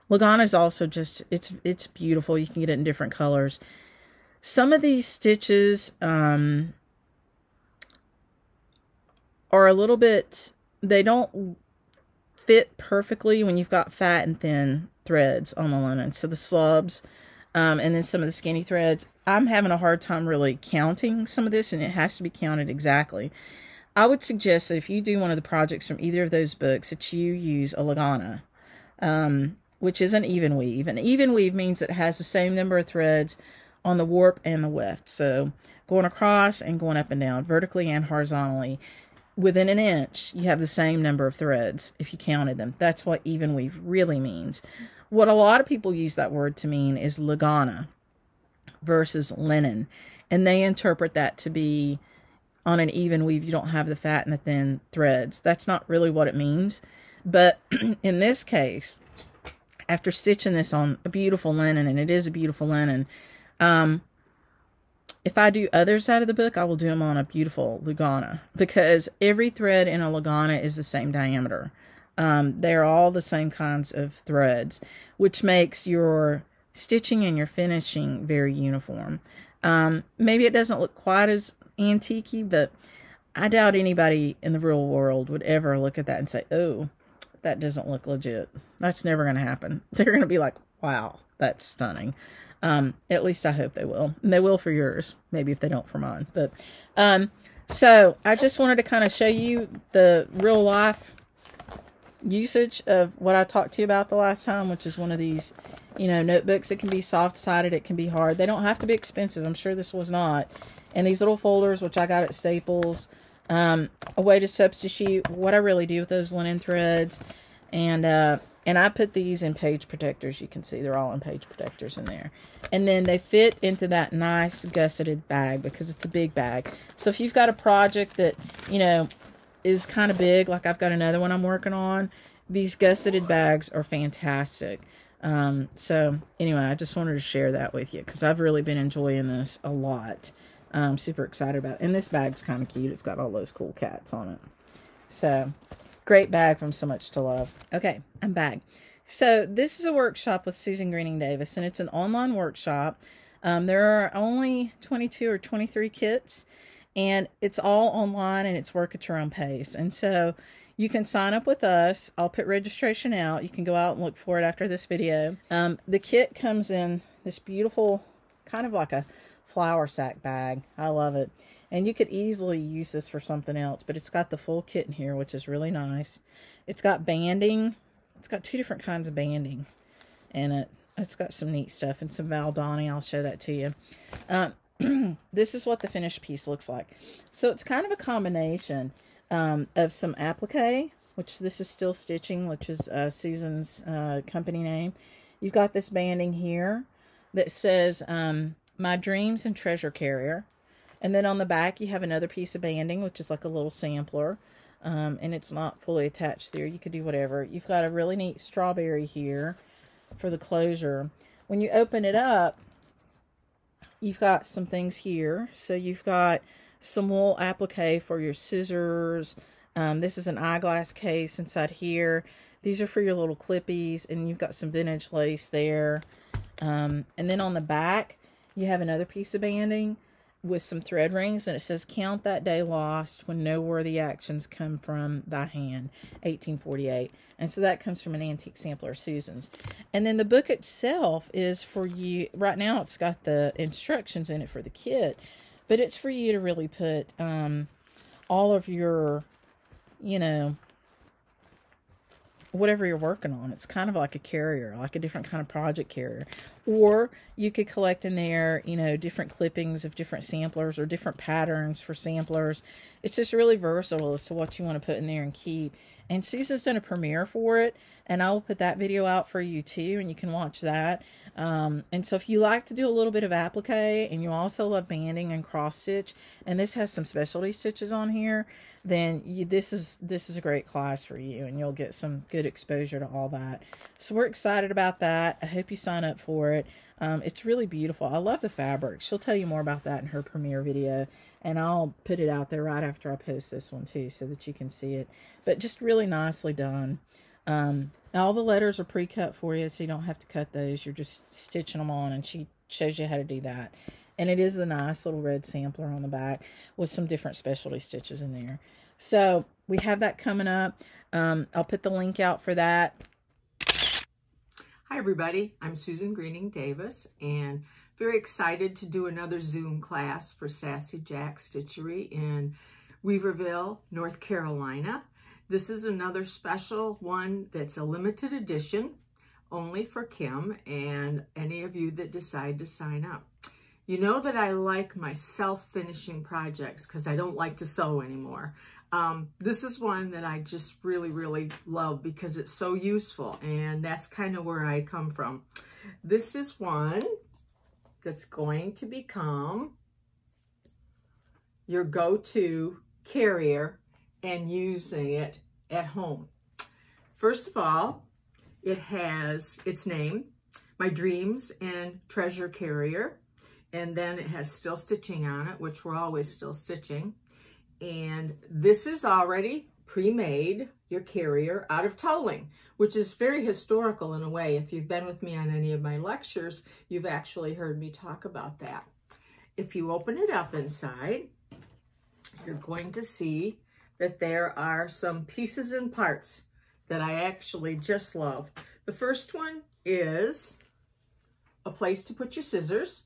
Lagana is also just, it's beautiful. You can get it in different colors. Some of these stitches are a little bit, they don't fit perfectly when you've got fat and thin threads on the linen. So the slubs, and then some of the skinny threads, I'm having a hard time really counting some of this, and it has to be counted exactly. I would suggest that if you do one of the projects from either of those books, that you use a Lagana, which is an even weave. An even weave means that it has the same number of threads on the warp and the weft. So going across and going up and down, vertically and horizontally. Within an inch, you have the same number of threads if you counted them. That's what even weave really means. What a lot of people use that word to mean is Lagana versus linen. And they interpret that to be on an even weave, you don't have the fat and the thin threads. That's not really what it means. But in this case, after stitching this on a beautiful linen, and it is a beautiful linen, if I do others out of the book, I will do them on a beautiful Lagana, because every thread in a Lagana is the same diameter. They're all the same kinds of threads, which makes your stitching and your finishing very uniform. Maybe it doesn't look quite as antique-y, but I doubt anybody in the real world would ever look at that and say, oh, that doesn't look legit. That's never going to happen. They're going to be like, wow, that's stunning. At least I hope they will. And they will for yours. Maybe if they don't for mine. But so I just wanted to kind of show you the real life usage of what I talked to you about the last time, which is one of these, you know, notebooks. It can be soft-sided. It can be hard. They don't have to be expensive. I'm sure this was not. And these little folders, which I got at Staples. A way to substitute what I really do with those linen threads. And I put these in page protectors. You can see they're all in page protectors in there. And then they fit into that nice gusseted bag because it's a big bag. So if you've got a project that, you know, is kind of big, like I've got another one I'm working on, these gusseted bags are fantastic. So anyway, I just wanted to share that with you because I've really been enjoying this a lot. I'm super excited about it. And this bag's kind of cute. It's got all those cool cats on it. So, great bag from So Much to Love. Okay, I'm back. So, this is a workshop with Susan Greene Davis, and it's an online workshop. There are only 22 or 23 kits, and it's all online, and it's work at your own pace. And so, you can sign up with us. I'll put registration out. You can go out and look for it after this video. The kit comes in this beautiful, kind of like a flour sack bag. I love it. And you could easily use this for something else, but it's got the full kit in here, which is really nice. It's got banding. It's got 2 different kinds of banding in it. It's got some neat stuff and some Valdani. I'll show that to you. This is what the finished piece looks like. So it's kind of a combination of some applique, which this is Still Stitching, which is Susan's company name. You've got this banding here that says My Dreams and Treasure Carrier. And then on the back you have another piece of banding, which is like a little sampler. And it's not fully attached there. You could do whatever. You've got a really neat strawberry here for the closure. When you open it up, you've got some things here. So you've got some wool applique for your scissors. This is an eyeglass case inside here. These are for your little clippies. And you've got some vintage lace there. And then on the back, you have another piece of banding with some thread rings, and it says, Count that day lost when no worthy actions come from thy hand, 1848. And so that comes from an antique sampler of Susan's. And then the book itself is for you. Right now it's got the instructions in it for the kit, but it's for you to really put all of your, you know, whatever you're working on. It's kind of like a carrier, like a different kind of project carrier. Or you could collect in there, you know, different clippings of different samplers or different patterns for samplers. It's just really versatile as to what you want to put in there and keep. And Susan's done a premiere for it, and I will put that video out for you too, and you can watch that. And so if you like to do a little bit of applique and you also love banding and cross stitch, and this has some specialty stitches on here, then this is a great class for you, and you'll get some good exposure to all that. So we're excited about that. I hope you sign up for it. It's really beautiful. I love the fabric. She'll tell you more about that in her premiere video, and I'll put it out there right after I post this one too, so that you can see it. But just really nicely done. All the letters are pre-cut for you, so you don't have to cut those. You're just stitching them on, and she shows you how to do that. And it is a nice little red sampler on the back with some different specialty stitches in there. So we have that coming up. I'll put the link out for that. Hi everybody, I'm Susan Greene Davis, and very excited to do another Zoom class for Sassy Jack Stitchery in Weaverville, North Carolina. This is another special one that's a limited edition, only for Kim and any of you that decide to sign up. You know that I like my self-finishing projects because I don't like to sew anymore. This is one that I just really love because it's so useful, and that's kind of where I come from. This is one that's going to become your go-to carrier and using it at home. First of all, it has its name, My Dreams and Treasure Carrier, and then it has Still Stitching on it, which we're always still stitching. And this is already pre-made, your carrier, out of toweling, which is very historical in a way. If you've been with me on any of my lectures, you've actually heard me talk about that. If you open it up inside, you're going to see that there are some pieces and parts that I actually just love. The first one is a place to put your scissors.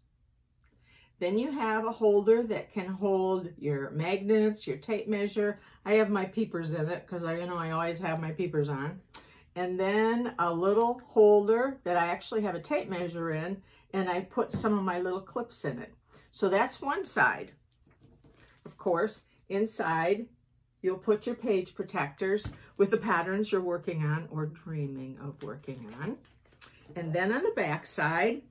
Then you have a holder that can hold your magnets, your tape measure. I have my peepers in it because I always have my peepers on. And then a little holder that I actually have a tape measure in, and I put some of my little clips in it. So that's one side. Of course, inside you'll put your page protectors with the patterns you're working on or dreaming of working on. And then on the back side,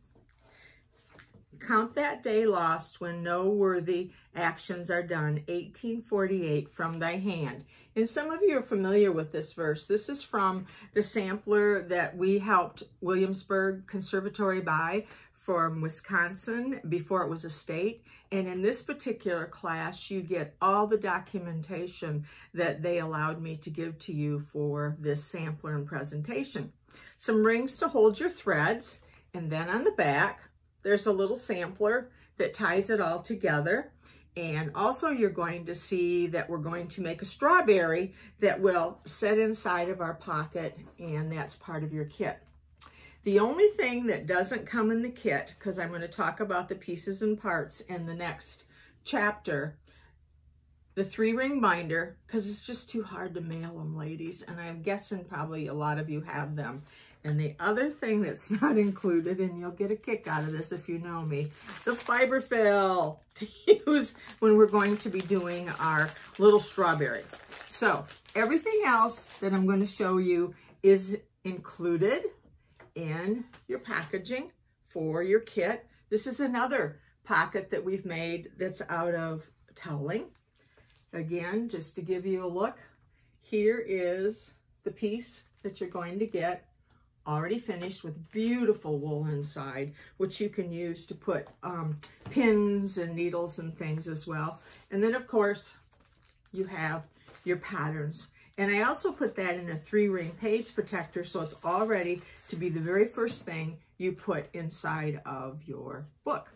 count that day lost when no worthy actions are done, 1848, from thy hand. And some of you are familiar with this verse. This is from the sampler that we helped Williamsburg Conservatory buy from Wisconsin before it was a state. And in this particular class, you get all the documentation that they allowed me to give to you for this sampler and presentation. Some rings to hold your threads. And then on the back, there's a little sampler that ties it all together. And also you're going to see that we're going to make a strawberry that will sit inside of our pocket, and that's part of your kit. The only thing that doesn't come in the kit, because I'm going to talk about the pieces and parts in the next chapter, the 3-ring binder, because it's just too hard to mail them, ladies, and I'm guessing probably a lot of you have them. And the other thing that's not included, and you'll get a kick out of this if you know me, the fiber fill to use when we're going to be doing our little strawberry. So everything else that I'm going to show you is included in your packaging for your kit. This is another pocket that we've made that's out of toweling. Again, just to give you a look, here is the piece that you're going to get already finished with beautiful wool inside, which you can use to put pins and needles and things as well. And then of course you have your patterns. And I also put that in a 3-ring page protector, so it's all ready to be the very first thing you put inside of your book.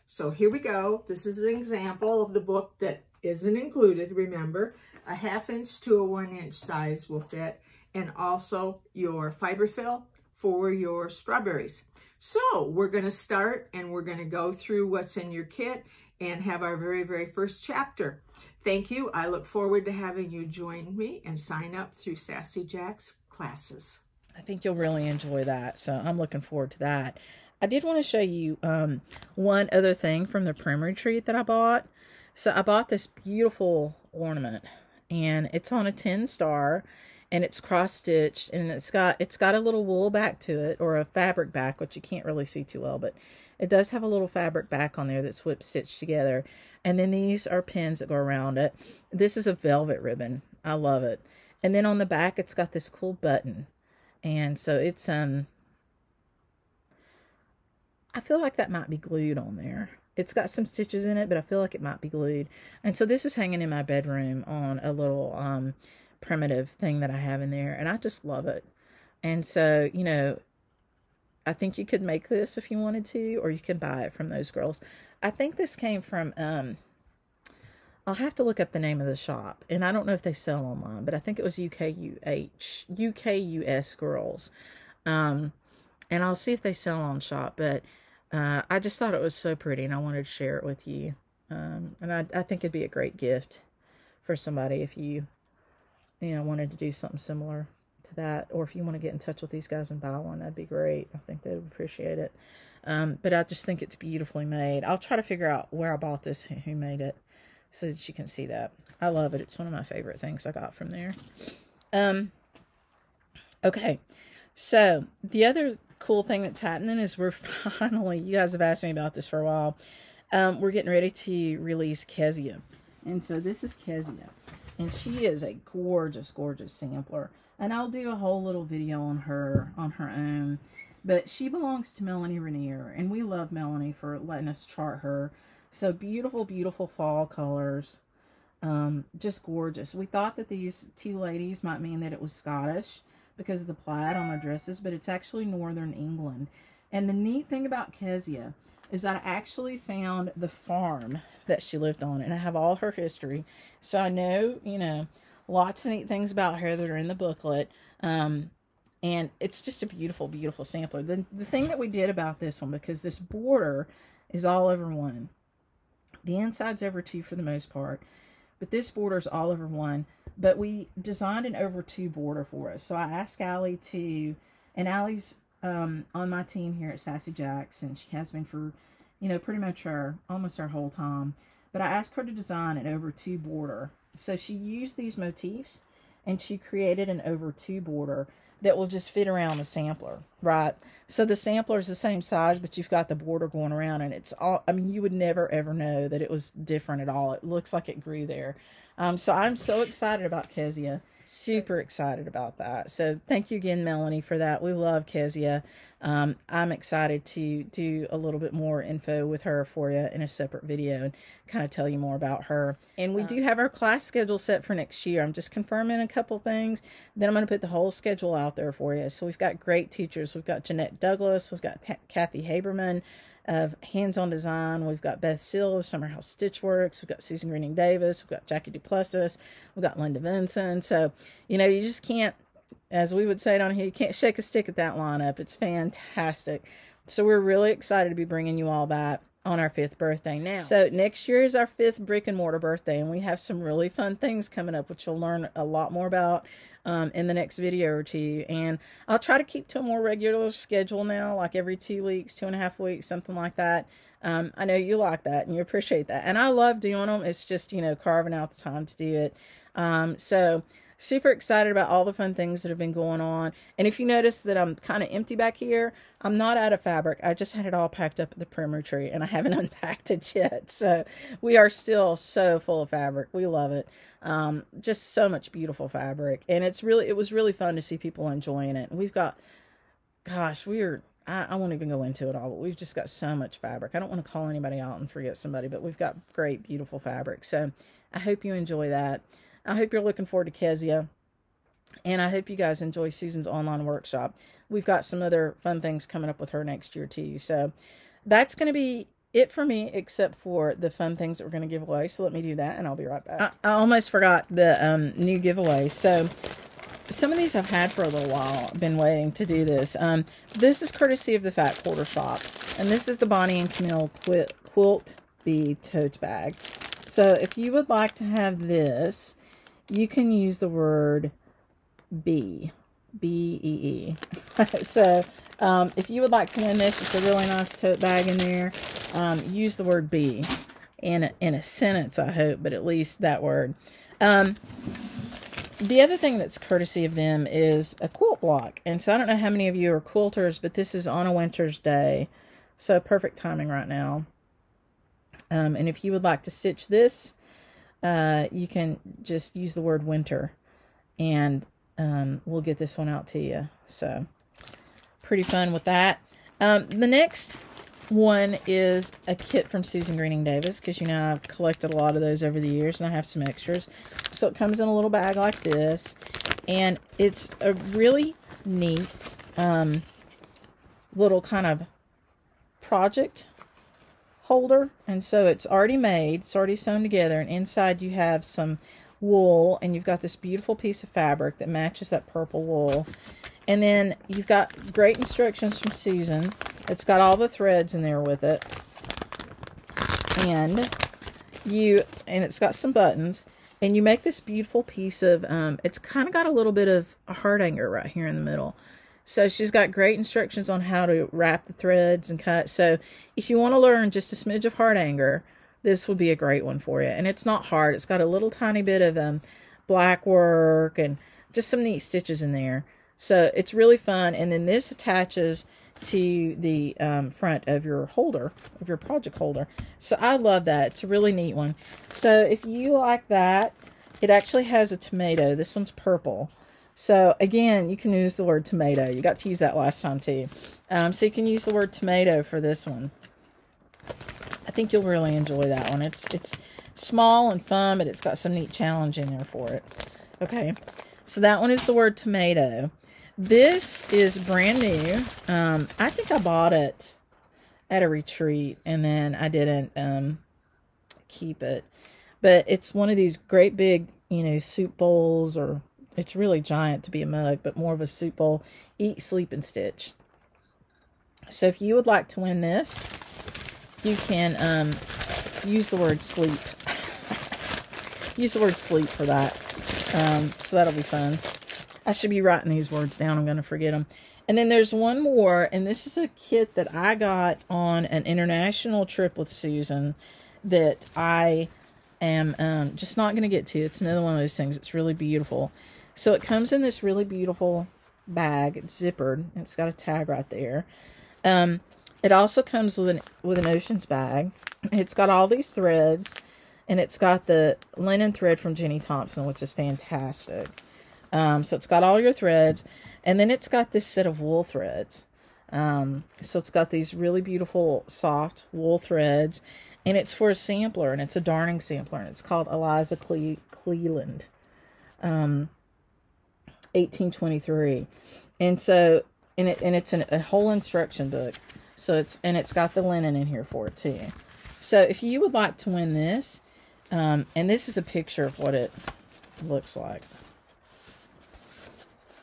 So here we go. This is an example of the book that isn't included. Remember, a 1/2 inch to a 1 inch size will fit, and also your fiber fill for your strawberries. So we're going to start, and we're going to go through what's in your kit and have our very, very first chapter. Thank you. I look forward to having you join me and sign up through Sassy Jack's classes. I think you'll really enjoy that, so I'm looking forward to that. I did want to show you one other thing from the Prim Retreat that I bought. So I bought this beautiful ornament, and it's on a 10 star, and it's cross-stitched, and it's got a little wool back to it, or a fabric back, which you can't really see too well, but it does have a little fabric back on there that's whip stitched together. And then these are pins that go around it. This is a velvet ribbon. I love it. And then on the back, it's got this cool button. And so it's, I feel like that might be glued on there. It's got some stitches in it, but I feel like it might be glued. And so this is hanging in my bedroom on a little primitive thing that I have in there. And I just love it. And so, you know, I think you could make this if you wanted to, or you can buy it from those girls. I think this came from, I'll have to look up the name of the shop, and I don't know if they sell online, but I think it was UKUS Girls. And I'll see if they sell on shop, but I just thought it was so pretty, and I wanted to share it with you. And I think it'd be a great gift for somebody if you wanted to do something similar to that, or if you want to get in touch with these guys and buy one, that'd be great. I think they would appreciate it. But I just think it's beautifully made. I'll try to figure out where I bought this, who made it, so that you can see that. I love it. It's one of my favorite things I got from there. Okay, so the other cool thing that's happening is we're finally, you guys have asked me about this for a while, we're getting ready to release Kezia. And so this is Kezia, and she is a gorgeous, gorgeous sampler. And I'll do a whole little video on her own. But she belongs to Melanie Rainier, and we love Melanie for letting us chart her. So beautiful, beautiful fall colors. Just gorgeous. We thought that these 2 ladies might mean that it was Scottish because of the plaid on their dresses, but it's actually Northern England. And the neat thing about Kezia, is that I actually found the farm that she lived on, and I have all her history. So I know, you know, lots of neat things about her that are in the booklet. And it's just a beautiful, beautiful sampler. The thing that we did about this one, because this border is all over one. The inside's over two for the most part, but this border is all over one. But we designed an over two border for us. So I asked Allie to, and Allie's on my team here at Sassy Jacks, and she has been for, you know, pretty much almost our whole time. But I asked her to design an over two border. So she used these motifs, and she created an over two border that will just fit around the sampler, right? So the sampler is the same size, but you've got the border going around, and it's all, I mean, you would never ever know that it was different at all. It looks like it grew there. So I'm so excited about Kezia. Super excited about that. So thank you again, Melanie, for that. We love Kezia. I'm excited to do a little bit more info with her for you in a separate video and kind of tell you more about her. And we do have our class schedule set for next year. I'm just confirming a couple things. Then I'm going to put the whole schedule out there for you. So we've got great teachers. We've got Jeanette Douglas. We've got Kathy Haberman of Hands-On Design. We've got Beth Seal of Summer House Stitchworks. We've got Susan Greening Davis. We've got Jackie Duplessis. We've got Linda Vinson. So, you know, you just can't, as we would say down here, you can't shake a stick at that lineup. It's fantastic. So we're really excited to be bringing you all that on our 5th birthday now. So next year is our 5th brick and mortar birthday, and we have some really fun things coming up, which you'll learn a lot more about in the next video or two. And I'll try to keep to a more regular schedule now, like every 2 weeks, 2.5 weeks, something like that. I know you like that and you appreciate that. And I love doing them. It's just, you know, carving out the time to do it. So super excited about all the fun things that have been going on. And if you notice that I'm kind of empty back here, I'm not out of fabric. I just had it all packed up at the Prim Retreat, and I haven't unpacked it yet. So we are still so full of fabric. We love it. Just so much beautiful fabric. And it was really fun to see people enjoying it. And we've got, gosh, I won't even go into it all, but we've just got so much fabric. I don't want to call anybody out and forget somebody, but we've got great, beautiful fabric. So I hope you enjoy that. I hope you're looking forward to Kezia, and I hope you guys enjoy Susan's online workshop. We've got some other fun things coming up with her next year too. So that's going to be it for me, except for the fun things that we're going to give away. So let me do that, and I'll be right back. I almost forgot the new giveaway. So some of these I've had for a little while. I've been waiting to do this. This is courtesy of the Fat Quarter Shop, and this is the Bonnie and Camille Quilt Bee Tote Bag. So if you would like to have this, you can use the word B, B-E-E. So if you would like to win this, it's a really nice tote bag in there. Use the word B in a sentence, I hope, but at least that word. The other thing that's courtesy of them is a quilt block. And so I don't know how many of you are quilters, but this is on a winter's day. So perfect timing right now. And if you would like to stitch this, you can just use the word winter, and we'll get this one out to you. So pretty fun with that. The next one is a kit from Susan Greening Davis, because you know I've collected a lot of those over the years, and I have some extras. So it comes in a little bag like this, and it's a really neat little kind of project holder. And so it's already made, it's already sewn together, and inside you have some wool, and you've got this beautiful piece of fabric that matches that purple wool. And then you've got great instructions from Susan. It's got all the threads in there with it, and it's got some buttons, and you make this beautiful piece of it's kind of got a little bit of a heart hanger right here in the middle. So she's got great instructions on how to wrap the threads and cut. So if you want to learn just a smidge of heart hanger, this would be a great one for you. And it's not hard. It's got a little tiny bit of black work and just some neat stitches in there. So it's really fun. And then this attaches to the front of your holder, of your project holder. So I love that. It's a really neat one. So if you like that, it actually has a tomato. This one's purple. So again, you can use the word tomato. You got to use that last time too. So you can use the word tomato for this one. I think you'll really enjoy that one. It's small and fun, but it's got some neat challenge in there for it. Okay, so that one is the word tomato. This is brand new. I think I bought it at a retreat, and then I didn't keep it. But it's one of these great big, you know, soup bowls, or it's really giant to be a mug, but more of a soup bowl. Eat, sleep, and stitch. So if you would like to win this, you can use the word sleep. Use the word sleep for that. So that'll be fun. I should be writing these words down. I'm going to forget them. And then there's one more, and this is a kit that I got on an international trip with Susan that I am just not going to get to. It's another one of those things. It's really beautiful. So it comes in this really beautiful bag. It's zippered. It's got a tag right there. It also comes with an Oceans bag. It's got all these threads, and it's got the linen thread from Jenny Thompson, which is fantastic. So it's got all your threads, and then it's got this set of wool threads. So it's got these really beautiful soft wool threads, and it's for a sampler, and it's a darning sampler, and it's called Eliza Cleland, 1823. And so, and it's a whole instruction book. So it's got the linen in here for it too. So if you would like to win this, and this is a picture of what it looks like.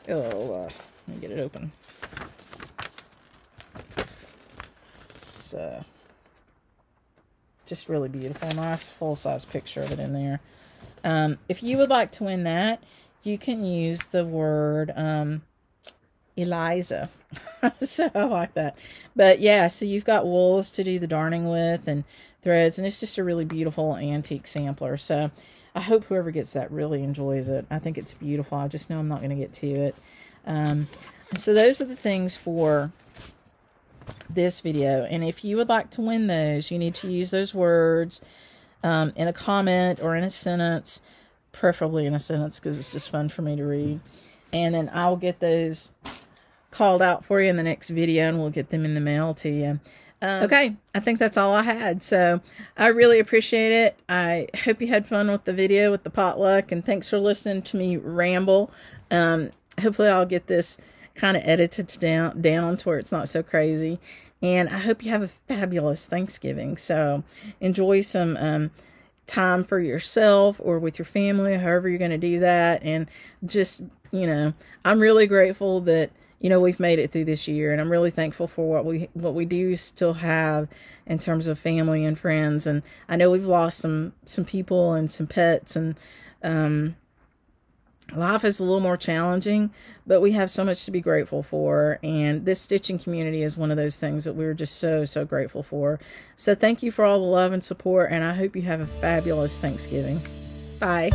Oh, let me get it open. It's just really beautiful. Nice full-size picture of it in there. If you would like to win that, you can use the word Eliza. So I like that. But yeah, so you've got wools to do the darning with and threads, and it's just a really beautiful antique sampler. So I hope whoever gets that really enjoys it. I think it's beautiful. I just know I'm not going to get to it. So those are the things for this video. And if you would like to win those, you need to use those words in a comment or in a sentence, preferably in a sentence because it's just fun for me to read. And then I'll get those called out for you in the next video, and we'll get them in the mail to you. Okay, I think that's all I had. So I really appreciate it. I hope you had fun with the video, with the potluck, and thanks for listening to me ramble. Hopefully I'll get this kind of edited down to where it's not so crazy. And I hope you have a fabulous Thanksgiving. So enjoy some time for yourself or with your family, however you're going to do that. And just, you know, I'm really grateful that, you know, we've made it through this year, and I'm really thankful for what we do still have in terms of family and friends. And I know we've lost some people and some pets, and life is a little more challenging, but we have so much to be grateful for. And this stitching community is one of those things that we're just so grateful for. So thank you for all the love and support, and I hope you have a fabulous Thanksgiving. Bye.